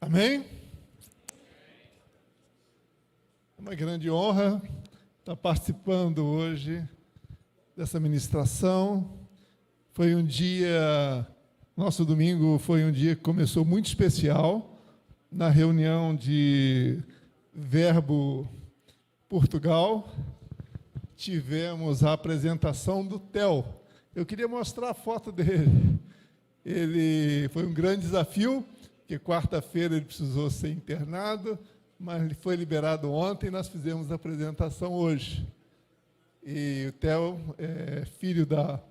Amém? É uma grande honra estar participando hoje dessa ministração. Nosso domingo foi um dia que começou muito especial, na reunião de Verbo Portugal. Tivemos a apresentação do Theo. Eu queria mostrar a foto dele. Foi um grande desafio, porque quarta-feira ele precisou ser internado, mas ele foi liberado ontem e nós fizemos a apresentação hoje. E o Theo é filho da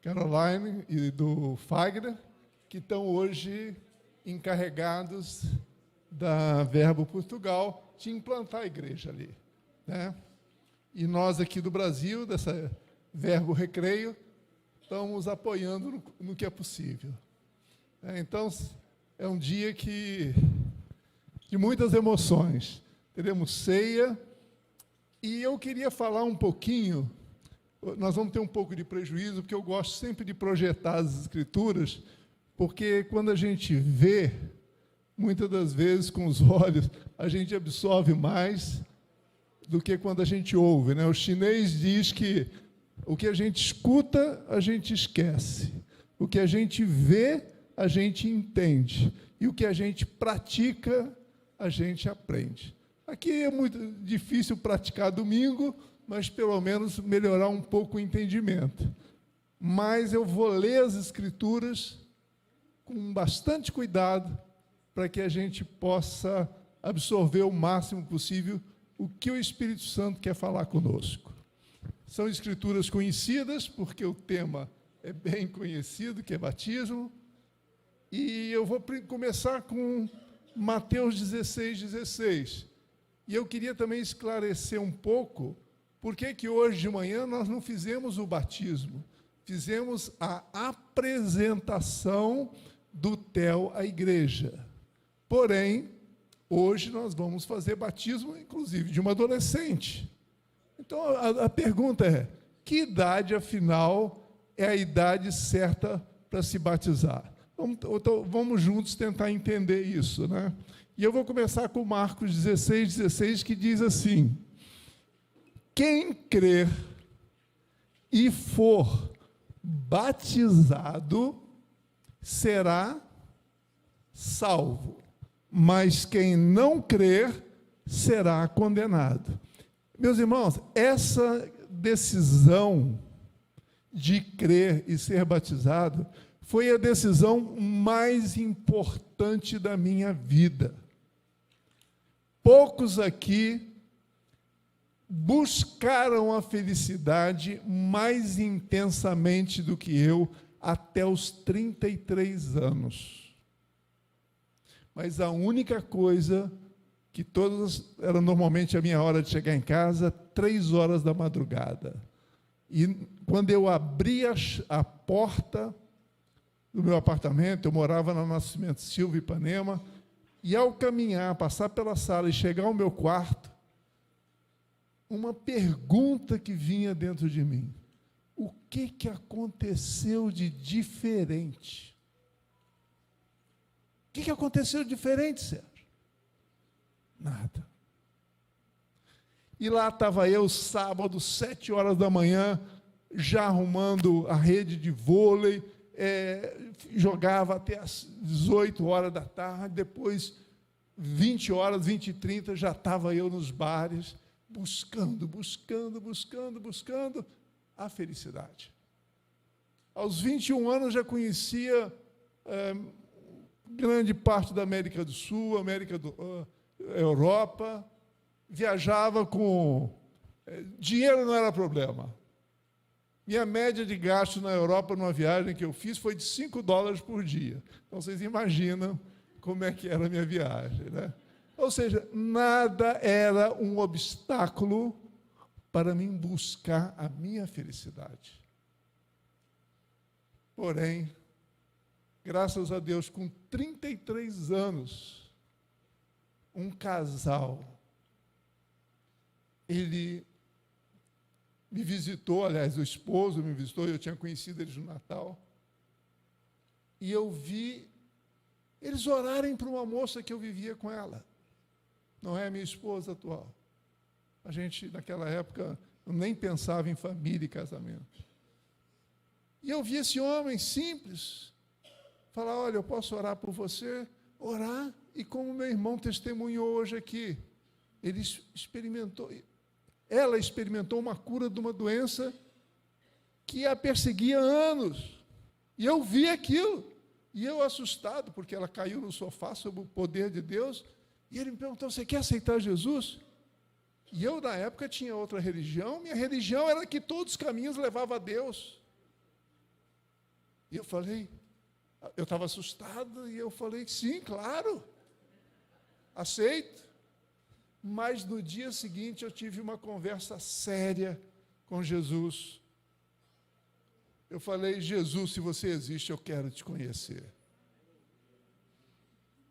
Caroline e do Fagner, que estão hoje encarregados da Verbo Portugal de implantar a igreja ali, né? E nós aqui do Brasil, dessa Verbo Recreio, estamos apoiando no que é possível. Então, é um dia de muitas emoções. Teremos ceia, e eu queria falar um pouquinho. Nós vamos ter um pouco de prejuízo, porque eu gosto sempre de projetar as Escrituras, porque quando a gente vê, muitas das vezes com os olhos, a gente absorve mais do que quando a gente ouve, né? O chinês diz que o que a gente escuta, a gente esquece. O que a gente vê, a gente entende. E o que a gente pratica, a gente aprende. Aqui é muito difícil praticar domingo, mas pelo menos melhorar um pouco o entendimento. Mas eu vou ler as Escrituras com bastante cuidado para que a gente possa absorver o máximo possível o que o Espírito Santo quer falar conosco. São Escrituras conhecidas, porque o tema é bem conhecido, que é batismo. E eu vou começar com Mateus 16:16. E eu queria também esclarecer um pouco por que hoje de manhã nós não fizemos o batismo. Fizemos a apresentação do Theo à igreja. Porém, hoje nós vamos fazer batismo, inclusive, de uma adolescente. Então, a pergunta é, que idade, afinal, é a idade certa para se batizar? Vamos juntos tentar entender isso, né? E eu vou começar com Marcos 16:16, que diz assim: quem crer e for batizado será salvo, mas quem não crer será condenado. Meus irmãos, essa decisão de crer e ser batizado foi a decisão mais importante da minha vida. Poucos aqui buscaram a felicidade mais intensamente do que eu até os 33 anos. Mas a única coisa que era normalmente a minha hora de chegar em casa, 3 horas da madrugada. E quando eu abri a porta do meu apartamento, eu morava na Nascimento Silva, Ipanema, e ao caminhar, passar pela sala e chegar ao meu quarto, uma pergunta que vinha dentro de mim: o que aconteceu de diferente? O que aconteceu de diferente, Sérgio? Nada. E lá estava eu, sábado, 7 horas da manhã, já arrumando a rede de vôlei, jogava até as 18 horas da tarde, depois, 20 horas, 20h30, já estava eu nos bares, buscando a felicidade. Aos 21 anos, já conhecia grande parte da América do Sul, Europa, viajava com... dinheiro não era problema. Minha média de gasto na Europa, numa viagem que eu fiz, foi de $5 por dia. Então, vocês imaginam como é que era a minha viagem, né? Ou seja, nada era um obstáculo para mim buscar a minha felicidade. Porém, graças a Deus, com 33 anos, um casal, ele me visitou, aliás, o esposo me visitou, eu tinha conhecido eles no Natal, e eu vi eles orarem para uma moça que eu vivia com ela. Não é a minha esposa atual. A gente, naquela época, nem pensava em família e casamento. E eu vi esse homem simples falar, olha, eu posso orar por você? Orar, e como meu irmão testemunhou hoje aqui, ela experimentou uma cura de uma doença que a perseguia há anos. E eu vi aquilo, e eu assustado, porque ela caiu no sofá sob o poder de Deus, e ele me perguntou, você quer aceitar Jesus? E eu, na época, tinha outra religião, minha religião era que todos os caminhos levavam a Deus. E eu falei, eu estava assustado, e eu falei, sim, claro, aceito. Mas no dia seguinte eu tive uma conversa séria com Jesus. Eu falei, Jesus, se você existe, eu quero te conhecer.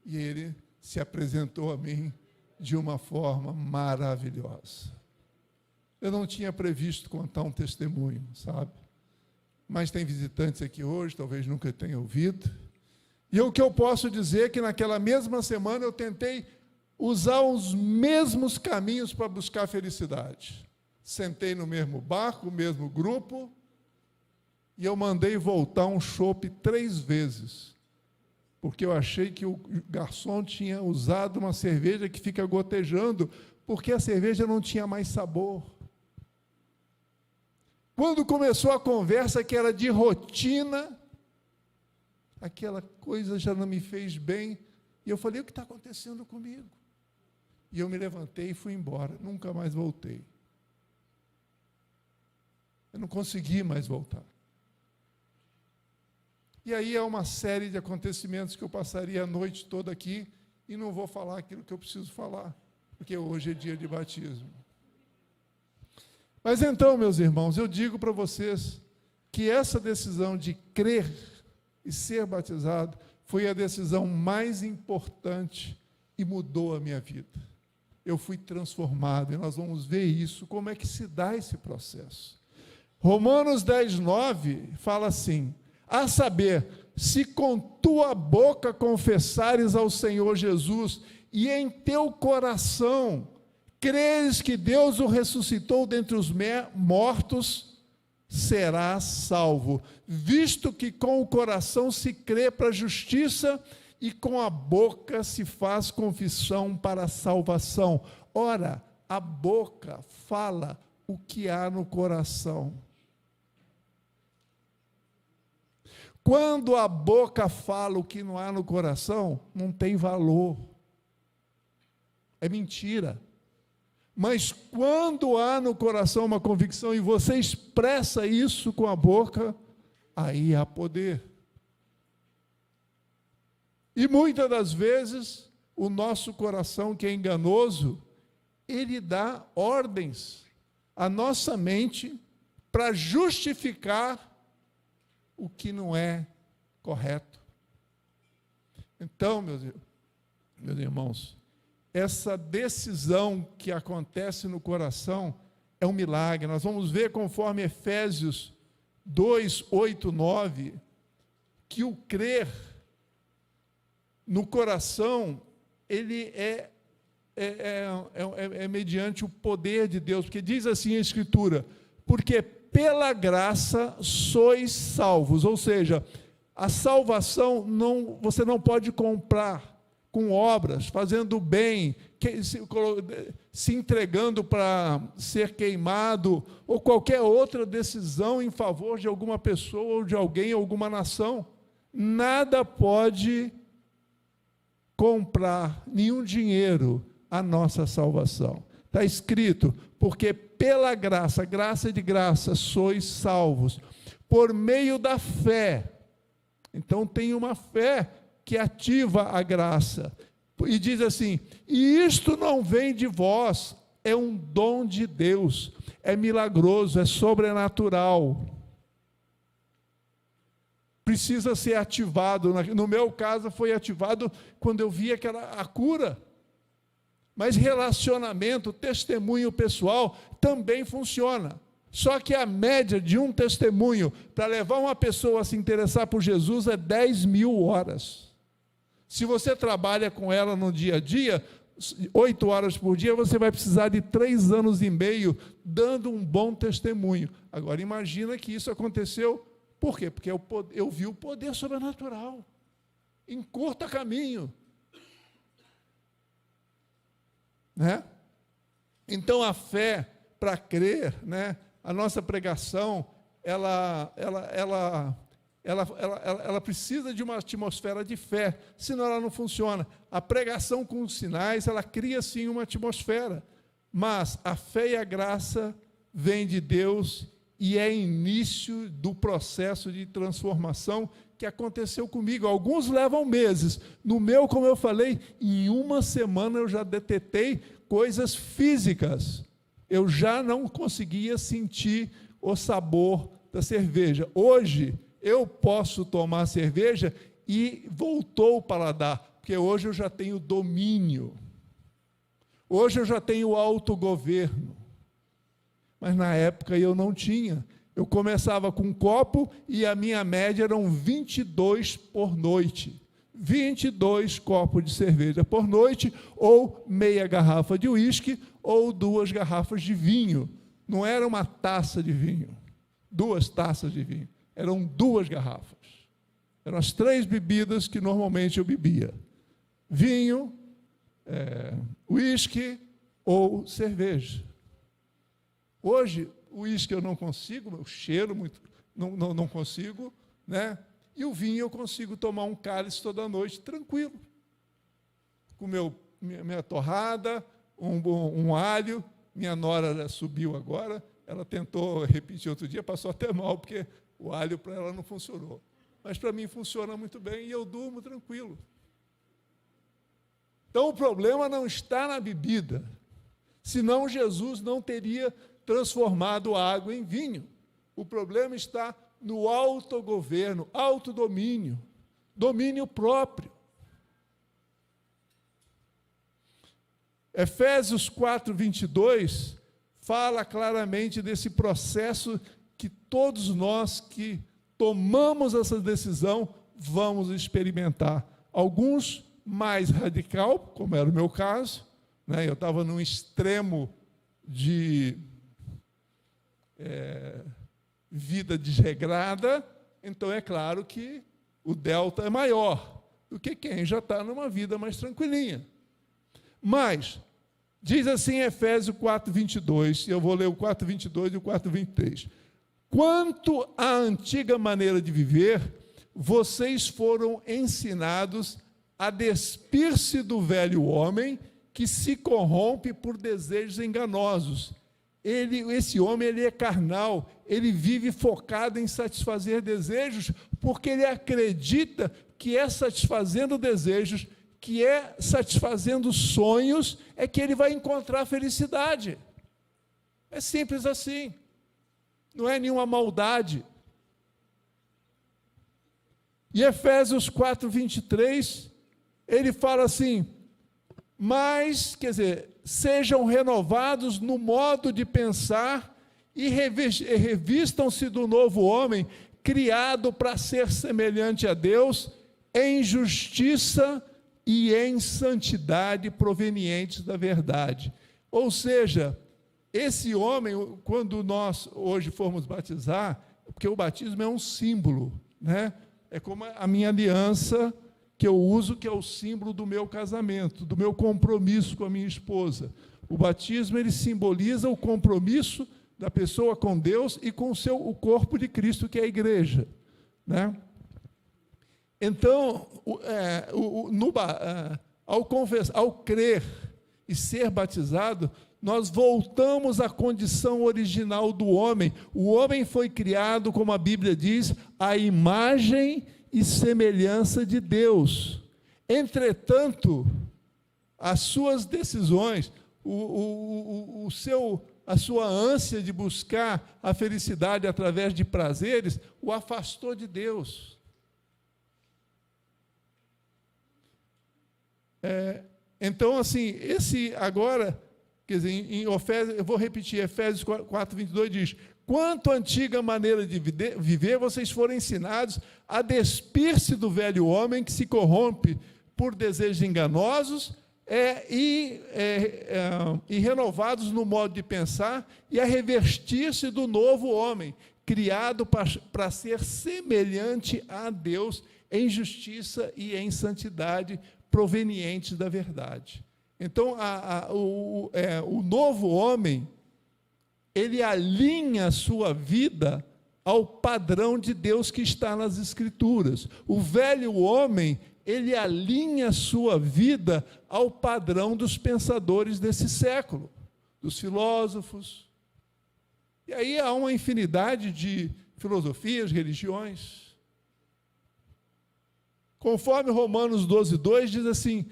E ele se apresentou a mim de uma forma maravilhosa. Eu não tinha previsto contar um testemunho, sabe? Mas tem visitantes aqui hoje, talvez nunca tenham ouvido. E o que eu posso dizer é que naquela mesma semana eu tentei usar os mesmos caminhos para buscar felicidade. Sentei no mesmo barco, o mesmo grupo, e eu mandei voltar um chopp 3 vezes, porque eu achei que o garçom tinha usado uma cerveja que fica gotejando, porque a cerveja não tinha mais sabor. Quando começou a conversa que era de rotina, aquela coisa já não me fez bem, e eu falei, o que está acontecendo comigo? E eu me levantei e fui embora, nunca mais voltei. Eu não consegui mais voltar. E aí é uma série de acontecimentos que eu passaria a noite toda aqui, e não vou falar aquilo que eu preciso falar, porque hoje é dia de batismo. Mas então, meus irmãos, eu digo para vocês que essa decisão de crer e ser batizado foi a decisão mais importante e mudou a minha vida. Eu fui transformado, e nós vamos ver isso, como é que se dá esse processo. Romanos 10:9 fala assim, a saber, se com tua boca confessares ao Senhor Jesus, e em teu coração creres que Deus o ressuscitou dentre os mortos, serás salvo, visto que com o coração se crê para a justiça, e com a boca se faz confissão para a salvação. Ora, a boca fala o que há no coração. Quando a boca fala o que não há no coração, não tem valor. É mentira. Mas quando há no coração uma convicção e você expressa isso com a boca, aí há poder. E muitas das vezes, o nosso coração, que é enganoso, ele dá ordens à nossa mente para justificar o que não é correto. Então, meus irmãos, essa decisão que acontece no coração é um milagre. Nós vamos ver, conforme Efésios 2, 8, 9, que o crer no coração, ele é mediante o poder de Deus, porque diz assim a Escritura, porque pela graça sois salvos, ou seja, a salvação você não pode comprar com obras, fazendo bem, se entregando para ser queimado, ou qualquer outra decisão em favor de alguma pessoa, ou de alguém, alguma nação. Nada pode comprar, nenhum dinheiro, a nossa salvação. Está escrito, porque pela graça, graça de graça, sois salvos, por meio da fé. Então tem uma fé que ativa a graça, e diz assim, e isto não vem de vós, é um dom de Deus, é milagroso, é sobrenatural, precisa ser ativado. No meu caso foi ativado quando eu vi a cura, mas relacionamento, testemunho pessoal também funciona. Só que a média de um testemunho para levar uma pessoa a se interessar por Jesus é 10.000 horas. Se você trabalha com ela no dia a dia, 8 horas por dia, você vai precisar de 3 anos e meio dando um bom testemunho. Agora, imagina que isso aconteceu, por quê? Porque eu vi o poder sobrenatural, em curto caminho. Né? Então, a fé, para crer, né, a nossa pregação, ela precisa de uma atmosfera de fé, senão ela não funciona. A pregação com os sinais, ela cria, sim, uma atmosfera, mas a fé e a graça vêm de Deus e é início do processo de transformação que aconteceu comigo. Alguns levam meses. No meu, como eu falei, em 1 semana eu já detetei coisas físicas. Eu já não conseguia sentir o sabor da cerveja. Hoje, eu posso tomar cerveja e voltou o paladar, porque hoje eu já tenho domínio. Hoje eu já tenho autogoverno. Mas na época eu não tinha. Eu começava com um copo e a minha média eram 22 por noite. 22 copos de cerveja por noite, ou meia garrafa de uísque, ou 2 garrafas de vinho. Não era uma taça de vinho, 2 taças de vinho. Eram 2 garrafas. Eram as 3 bebidas que normalmente eu bebia. Vinho, uísque ou cerveja. Hoje, o uísque eu não consigo, o cheiro muito, não consigo, né? E o vinho eu consigo tomar um cálice toda noite, tranquilo. Com minha torrada, um alho. Minha nora subiu agora, ela tentou repetir outro dia, passou até mal, porque o alho para ela não funcionou. Mas para mim funciona muito bem e eu durmo tranquilo. Então o problema não está na bebida, senão Jesus não teria transformado a água em vinho. O problema está no autogoverno, autodomínio, domínio próprio. Efésios 4:22 fala claramente desse processo que todos nós que tomamos essa decisão vamos experimentar. Alguns mais radical, como era o meu caso, né? Eu estava num extremo de vida desregrada, então é claro que o delta é maior do que quem já está numa vida mais tranquilinha. Mas, diz assim Efésios 4:22, eu vou ler o 4:22 e o 4:23. Quanto à antiga maneira de viver, vocês foram ensinados a despir-se do velho homem que se corrompe por desejos enganosos. Esse homem é carnal, ele vive focado em satisfazer desejos, porque ele acredita que é satisfazendo desejos, que é satisfazendo sonhos, é que ele vai encontrar felicidade. É simples assim. Não é nenhuma maldade. E Efésios 4:23, ele fala assim, mas, quer dizer, sejam renovados no modo de pensar e revistam-se do novo homem, criado para ser semelhante a Deus, em justiça e em santidade provenientes da verdade. Ou seja, esse homem, quando nós hoje formos batizar, porque o batismo é um símbolo, né? É como a minha aliança que eu uso, que é o símbolo do meu casamento, do meu compromisso com a minha esposa. O batismo, ele simboliza o compromisso da pessoa com Deus e com o corpo de Cristo, que é a igreja, né? Então, ao crer e ser batizado, nós voltamos à condição original do homem. O homem foi criado, como a Bíblia diz, à imagem e semelhança de Deus. Entretanto, as suas decisões, a sua ânsia de buscar a felicidade através de prazeres, o afastou de Deus. Então, assim, esse agora, quer dizer, em Efésios, eu vou repetir, Efésios 4:22 diz, quanto à antiga maneira de viver, vocês foram ensinados a despir-se do velho homem que se corrompe por desejos enganosos e renovados no modo de pensar, e a revestir-se do novo homem, criado para ser semelhante a Deus em justiça e em santidade provenientes da verdade. Então, o novo homem, ele alinha a sua vida ao padrão de Deus que está nas Escrituras. O velho homem, ele alinha a sua vida ao padrão dos pensadores desse século, dos filósofos. E aí há uma infinidade de filosofias, religiões. Conforme Romanos 12:2 diz assim: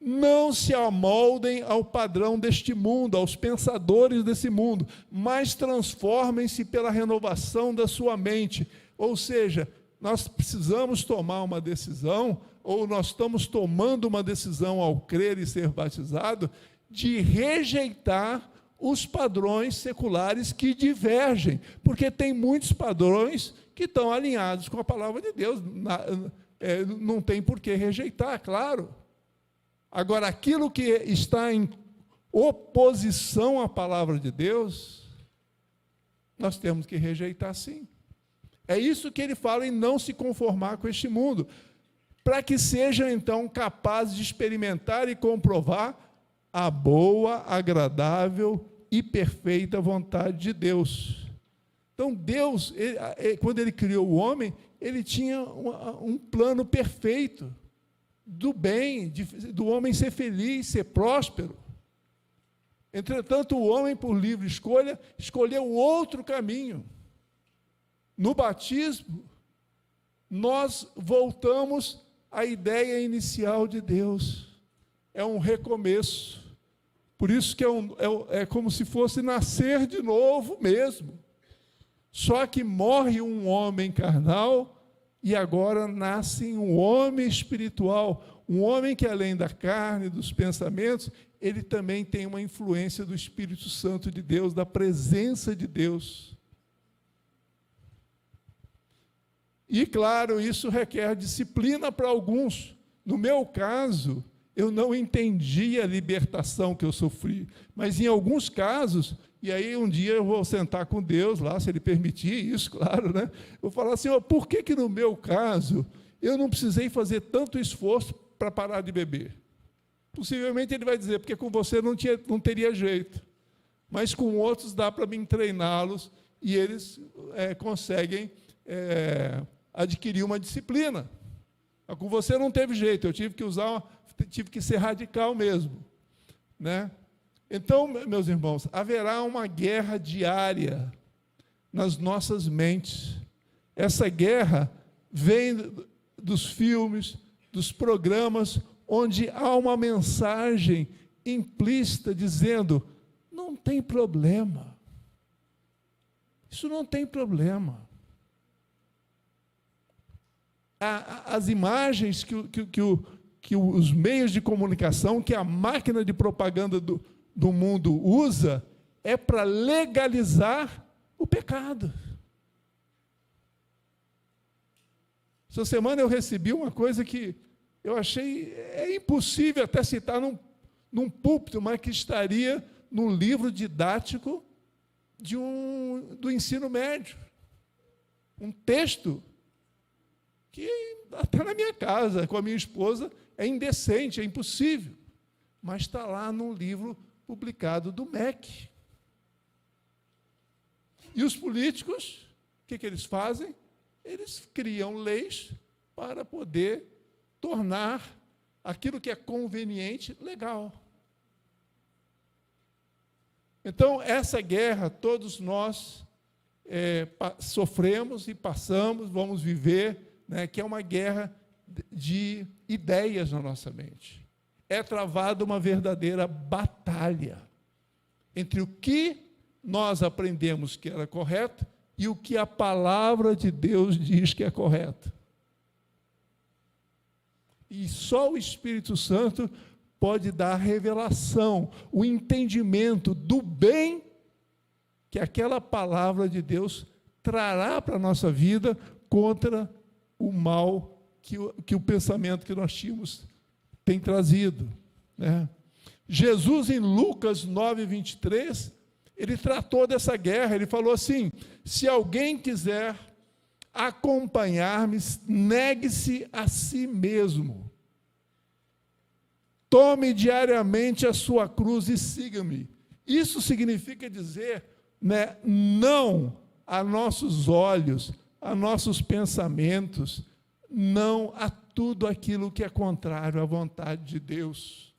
não se amoldem ao padrão deste mundo, aos pensadores desse mundo, mas transformem-se pela renovação da sua mente. Ou seja, nós precisamos tomar uma decisão, ou nós estamos tomando uma decisão ao crer e ser batizado, de rejeitar os padrões seculares que divergem, porque tem muitos padrões que estão alinhados com a palavra de Deus. Não tem por que rejeitar, claro. Agora, aquilo que está em oposição à palavra de Deus, nós temos que rejeitar, sim. É isso que ele fala em não se conformar com este mundo, para que sejam, então, capazes de experimentar e comprovar a boa, agradável e perfeita vontade de Deus. Então, Deus, quando ele criou o homem, ele tinha um plano perfeito do bem, do homem ser feliz, ser próspero. Entretanto, o homem, por livre escolha, escolheu outro caminho. No batismo, nós voltamos à ideia inicial de Deus. É um recomeço. Por isso que é como se fosse nascer de novo mesmo. Só que morre um homem carnal e agora nasce um homem espiritual, um homem que, além da carne, dos pensamentos, ele também tem uma influência do Espírito Santo de Deus, da presença de Deus. E, claro, isso requer disciplina para alguns. No meu caso, eu não entendi a libertação que eu sofri, mas em alguns casos, e aí um dia eu vou sentar com Deus lá, se Ele permitir isso, claro, né? Eu vou falar assim, por que no meu caso eu não precisei fazer tanto esforço para parar de beber? Possivelmente Ele vai dizer, porque com você não teria jeito, mas com outros dá para mim treiná-los e eles conseguem adquirir uma disciplina. Mas com você não teve jeito, eu tive que ser radical mesmo, né? Então, meus irmãos, haverá uma guerra diária nas nossas mentes. Essa guerra vem dos filmes, dos programas, onde há uma mensagem implícita dizendo: não tem problema, isso não tem problema. As imagens que os meios de comunicação, que a máquina de propaganda do mundo usa, é para legalizar o pecado. Essa semana eu recebi uma coisa que eu achei impossível até citar num púlpito, mas que estaria no livro didático do ensino médio. Um texto que até na minha casa, com a minha esposa, é indecente, é impossível, mas está lá num livro publicado do MEC. E os políticos, o que eles fazem? Eles criam leis para poder tornar aquilo que é conveniente legal. Então, essa guerra, todos nós sofremos e passamos, vamos viver, né, que é uma guerra de ideias na nossa mente. É travada uma verdadeira batalha entre o que nós aprendemos que era correto e o que a palavra de Deus diz que é correto. E só o Espírito Santo pode dar a revelação, o entendimento do bem que aquela palavra de Deus trará para a nossa vida contra o mal que o pensamento que nós tínhamos tem trazido, né? Jesus, em Lucas 9:23, ele tratou dessa guerra, ele falou assim: se alguém quiser acompanhar-me, negue-se a si mesmo, tome diariamente a sua cruz e siga-me. Isso significa dizer, né, não a nossos olhos, a nossos pensamentos, não a tudo aquilo que é contrário à vontade de Deus,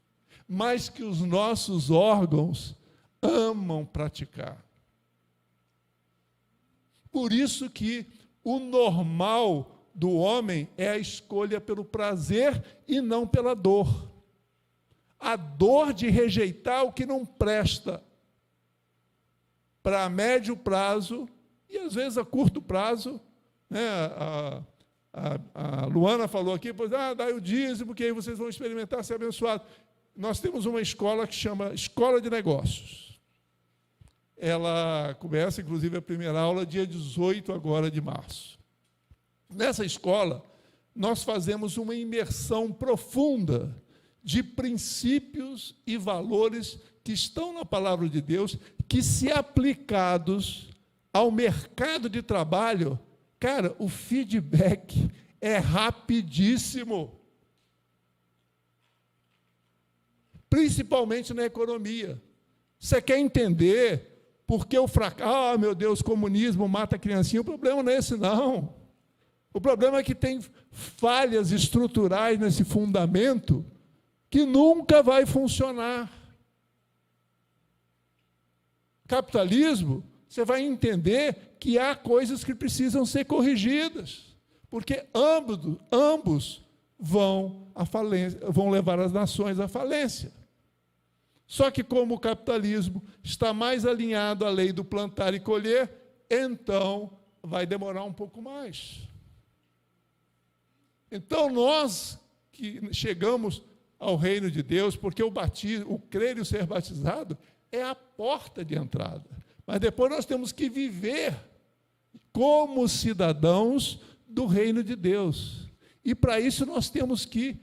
mas que os nossos órgãos amam praticar. Por isso que o normal do homem é a escolha pelo prazer e não pela dor. A dor de rejeitar o que não presta para médio prazo e, às vezes, a curto prazo, né? A Luana falou aqui, pois, dá o dízimo, que aí vocês vão experimentar ser abençoados. Nós temos uma escola que chama Escola de Negócios. Ela começa, inclusive, a primeira aula dia 18 agora de março. Nessa escola, nós fazemos uma imersão profunda de princípios e valores que estão na palavra de Deus, que, se aplicados ao mercado de trabalho, cara, o feedback é rapidíssimo. Principalmente na economia. Você quer entender por que o fracasso? Meu Deus, comunismo mata a criancinha. O problema não é esse, não. O problema é que tem falhas estruturais nesse fundamento que nunca vai funcionar. Capitalismo, você vai entender que há coisas que precisam ser corrigidas, porque ambos vão à falência, vão levar as nações à falência. Só que, como o capitalismo está mais alinhado à lei do plantar e colher, então vai demorar um pouco mais. Então, nós que chegamos ao reino de Deus, porque o batismo, o crer e o ser batizado é a porta de entrada. Mas depois nós temos que viver como cidadãos do reino de Deus. E para isso nós temos que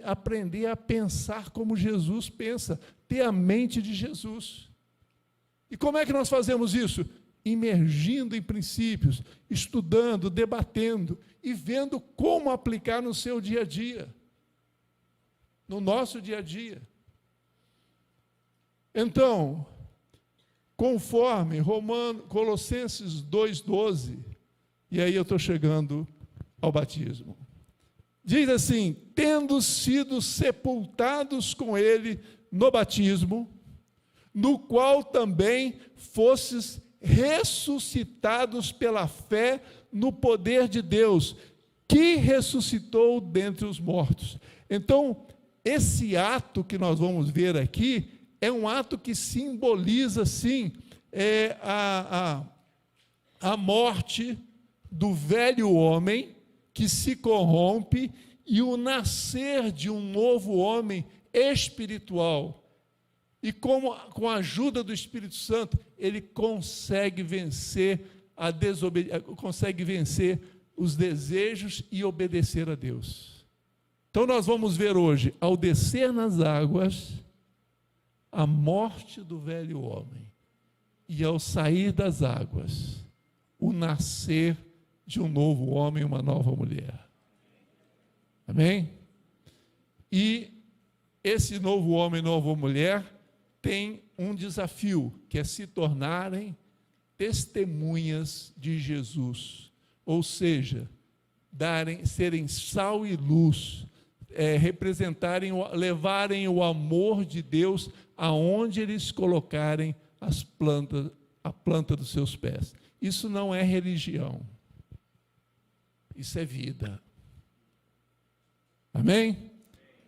aprender a pensar como Jesus pensa, ter a mente de Jesus. E como é que nós fazemos isso? Imergindo em princípios, estudando, debatendo e vendo como aplicar no seu dia a dia, no nosso dia a dia. Então, conforme Colossenses 2,12, e aí eu estou chegando ao batismo, diz assim: tendo sido sepultados com ele no batismo, no qual também fostes ressuscitados pela fé no poder de Deus, que ressuscitou dentre os mortos. Então, esse ato que nós vamos ver aqui é um ato que simboliza, sim, a morte do velho homem que se corrompe e o nascer de um novo homem espiritual. E como, com a ajuda do Espírito Santo, ele consegue vencer consegue vencer os desejos e obedecer a Deus. Então nós vamos ver hoje, ao descer nas águas, a morte do velho homem, e ao sair das águas, o nascer de um novo homem e uma nova mulher. Amém? E esse novo homem e nova mulher tem um desafio, que é se tornarem testemunhas de Jesus, ou seja, serem sal e luz, levarem o amor de Deus aonde eles colocarem a planta dos seus pés. Isso não é religião, isso é vida. Amém?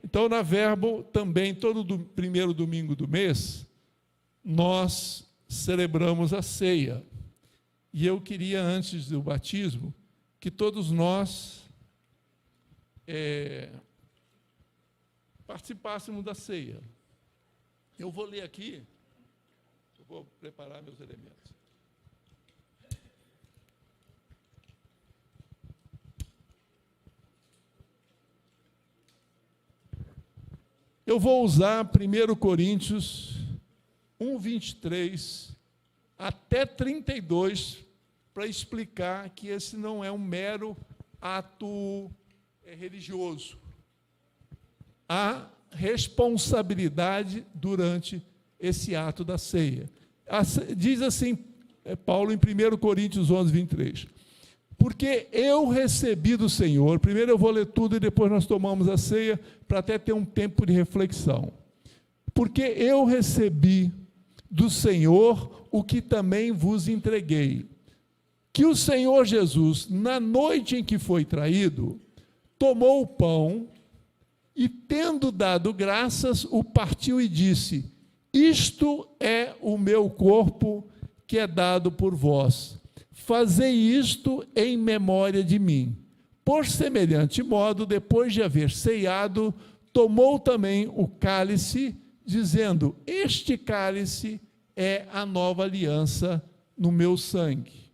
Então, na Verbo, também, todo primeiro domingo do mês, nós celebramos a ceia. E eu queria, antes do batismo, que todos nós participássemos da ceia. Eu vou ler aqui, eu vou preparar meus elementos. Eu vou usar 1 Coríntios 1, 23 até 32 para explicar que esse não é um mero ato religioso. Há responsabilidade durante esse ato da ceia. Diz assim Paulo em 1 Coríntios 11, 23. Porque eu recebi do Senhor, primeiro eu vou ler tudo e depois nós tomamos a ceia, para até ter um tempo de reflexão. Porque eu recebi do Senhor o que também vos entreguei, que o Senhor Jesus, na noite em que foi traído, tomou o pão e, tendo dado graças, o partiu e disse: isto é o meu corpo que é dado por vós. Fazei isto em memória de mim. Por semelhante modo, depois de haver ceado, tomou também o cálice, dizendo: este cálice é a nova aliança no meu sangue.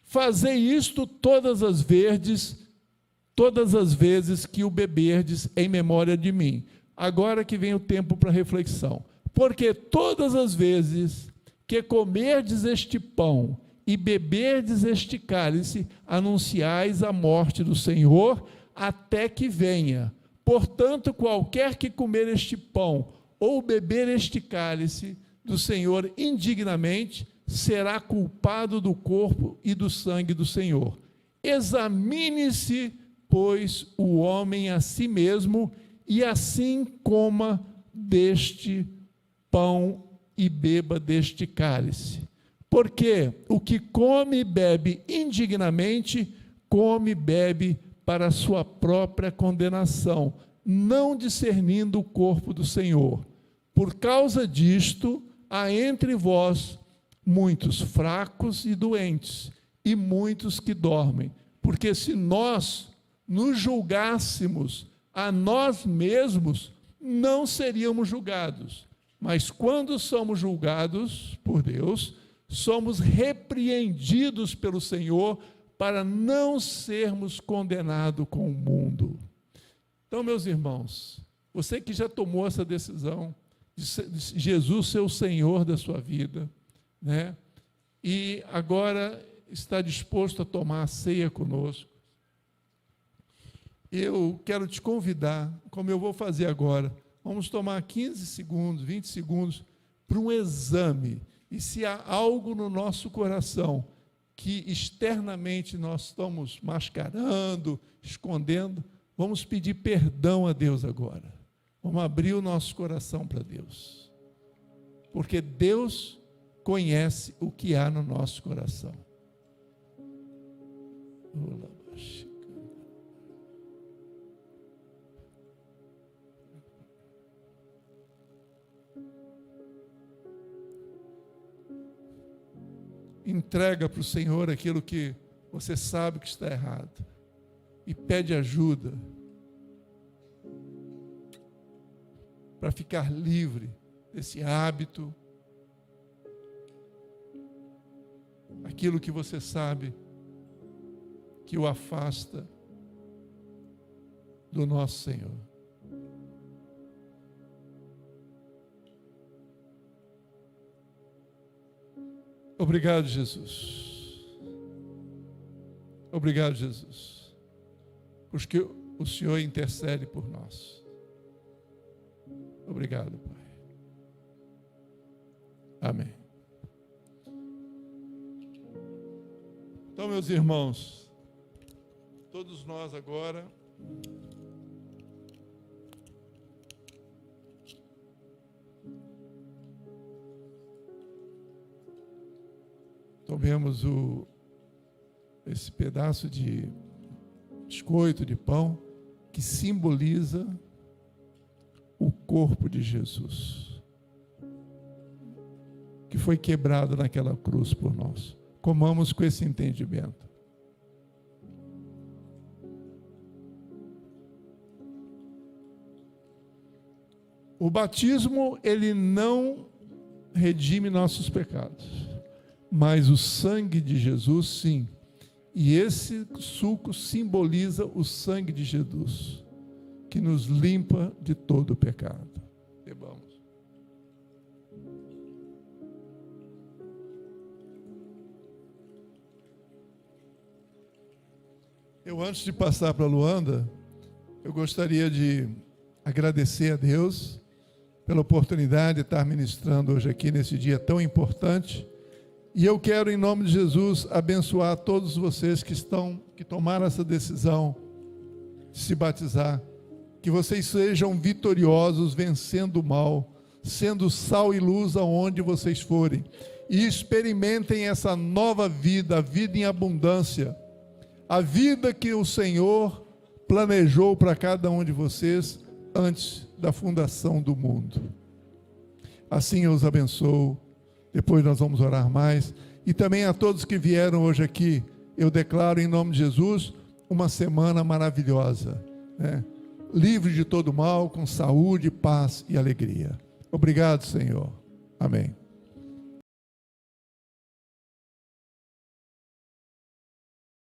Fazei isto todas as vezes que o beberdes em memória de mim. Agora que vem o tempo para reflexão. Porque todas as vezes que comerdes este pão e beberdes este cálice, anunciais a morte do Senhor até que venha. Portanto, qualquer que comer este pão ou beber este cálice do Senhor indignamente, será culpado do corpo e do sangue do Senhor. Examine-se, pois, o homem a si mesmo, e assim coma deste pão e beba deste cálice. Porque o que come e bebe indignamente, come e bebe para a sua própria condenação, não discernindo o corpo do Senhor. Por causa disto, há entre vós muitos fracos e doentes, e muitos que dormem. Porque se nós nos julgássemos a nós mesmos, não seríamos julgados. Mas quando somos julgados por Deus, somos repreendidos pelo Senhor para não sermos condenados com o mundo. Então, meus irmãos, você que já tomou essa decisão de Jesus ser o Senhor da sua vida, né? E agora está disposto a tomar a ceia conosco, eu quero te convidar, como eu vou fazer agora, vamos tomar 15 segundos, 20 segundos, para um exame, e se há algo no nosso coração que externamente nós estamos mascarando, escondendo, vamos pedir perdão a Deus agora, vamos abrir o nosso coração para Deus, porque Deus conhece o que há no nosso coração. Entrega para o Senhor aquilo que você sabe que está errado e pede ajuda para ficar livre desse hábito, aquilo que você sabe que o afasta do nosso Senhor. Obrigado, Jesus. Obrigado, Jesus, porque o Senhor intercede por nós. Obrigado, Pai. Amém. Então, meus irmãos, todos nós agora tomemos esse pedaço de biscoito, de pão, que simboliza o corpo de Jesus, que foi quebrado naquela cruz por nós. Comamos com esse entendimento. O batismo, ele não redime nossos pecados, mas o sangue de Jesus, sim. E esse suco simboliza o sangue de Jesus. que nos limpa de todo o pecado. Bebamos. Eu, antes de passar para a Luanda, eu gostaria de agradecer a Deus pela oportunidade de estar ministrando hoje aqui nesse dia tão importante. E eu quero, em nome de Jesus, abençoar todos vocês que tomaram essa decisão de se batizar. Que vocês sejam vitoriosos, vencendo o mal, sendo sal e luz aonde vocês forem. E experimentem essa nova vida, a vida em abundância. A vida que o Senhor planejou para cada um de vocês antes da fundação do mundo. Assim eu os abençoo. Depois nós vamos orar mais. E também a todos que vieram hoje aqui, eu declaro em nome de Jesus uma semana maravilhosa, né? Livre de todo mal, com saúde, paz e alegria. Obrigado, Senhor. Amém.